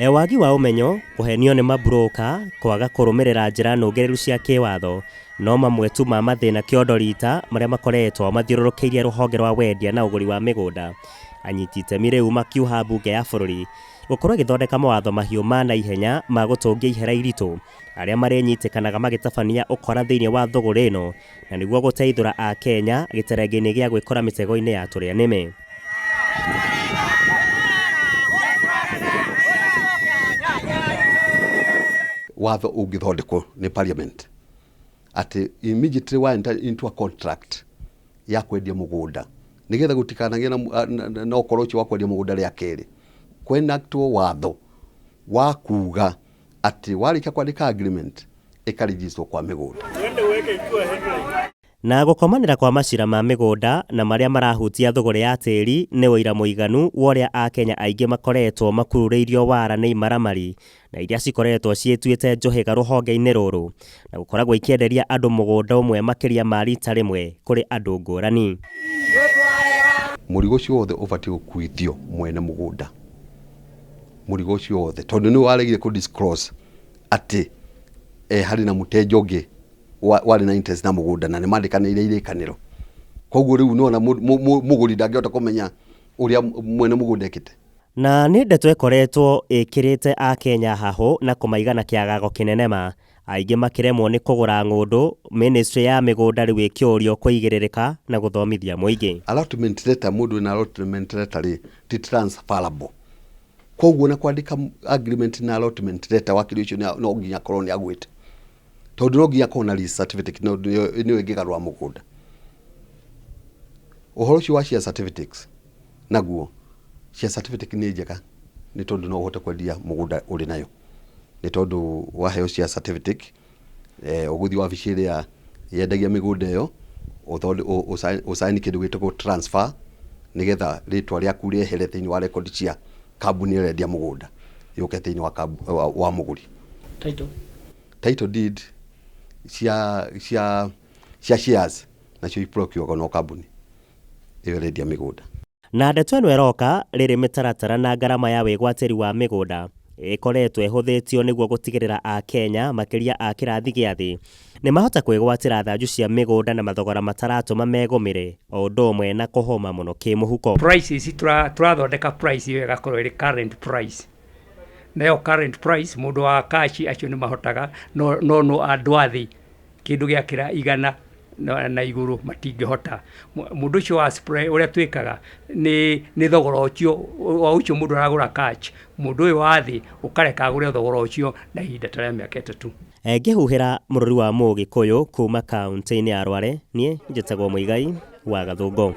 Wagi wa umenyo, kuhenio ni mabroka, kwaga kurumirira njira nungireru cia kiwatho, no mamwe tu ma mathina kiondorita maria makoretwo mathiururukiirie ruhonge rwa wendia na uguri wa migunda. Anyiti itemi riu makiuha mbunge ya bururi gukorwo igithondeka mawatho mahiu ma na ihenya ma gutungia ihera iritu aria marinyitikanaga magitabania ukora thiini wa thogora ino na niguo guteithura a Kenya giterengeni gia gwikora mitego-ini ya turia nime. Watho ungithondekwo ni parliament ati immediately wa enter into a contract ya kwendia mugunda nigetha gutikanagie na ukoro ucio wa kwendia mugunda ria keri kwenaktwo watho wa kuga ati warika kwandika agreement ikaregistrwo kwa migunda na gukomanira kwa macira ma migunda na maria marahutia thogora ya tiri ni wira muiganu woria a Kenya aingi makoretwo makururiirio wara ni imaramari na iria cikoretwo ciituite njohega ruhonge-ini ruru na gukoragwo ikienderia andu mugunda umwe makiria ma rita rimwe kuri andu ngurani. Murigo ucio wothe ubati gukuithio mwene mugunda, murigo ucio wothe tondu ni waregire ku disclose ati hari na mutejo ungi wari na interest na mugunda na ni mandikanire irikaniro. Koguo riu nona muguri ndangihota kumenya uria mwene mugunda ekite. Na ni ndeto ikoretwo ikirite a Kenya haho na kumaigana kiagago kinenema aingi makiremwo ni kugura ngundu. Ministry ya migunda riu ikiorio kuigiririka na guthomithia muingi. Allotment letter mundu na allotment letter ti transferable. Koguo na kwandika agreement na allotment letter wakiri ucio no nginya korwo ni agwite tondu no nginya kona lease certificate no ingigarwa mugunda. Uhoro ucio wa share certificates naguo share certificate ni njega ni tondu no uhote kwendia mugunda uri nayo ni tondu waheo share certificate uguthi wa biciri ya yendagia migunda iyo usaini kindu gitagwo transfer nigetha ritwa riaku riehere thiini wa record cia kambuni ĩrĩa yendia mugunda yuke thiini wa muguri. Title deed cia shares nacio iprocure no kambuni ĩyo yendia migunda. Na ndeto ĩno ĩroka rĩrĩ mĩtaratara na ngarama ya wĩgwatĩri wa mĩgũnda ĩkoretwo ĩhũthĩtio nĩguo gũtigĩrĩra a Kenya makĩria a kĩrathi gĩa thĩ nĩ mahota kwĩgwatĩra thanju cia mĩgũnda na mathogora mataratũma megũmĩre o ũndũ ũmwe na kũhoma mũno kĩmũhuko. Price ici tũrathondeka price iyo ĩgakorwo ĩrĩ current price. Nayo current price mũndũ wa cash acio nĩ mahotaga no andũ a thĩ kĩndũ gĩakĩra igana na iguru matingihota. Mundu ucio wa spray uria twikaga ni thogora ucio wa ucio mundu aragura cash, mundu uyu wa thi ukareka agure thogora ucio na ihinda ta miaka 3. Ngihuhira mururi wa Mugikuyu kuma kaunti-ini ya Rware nie njitagwo Muigai wa Gathungu.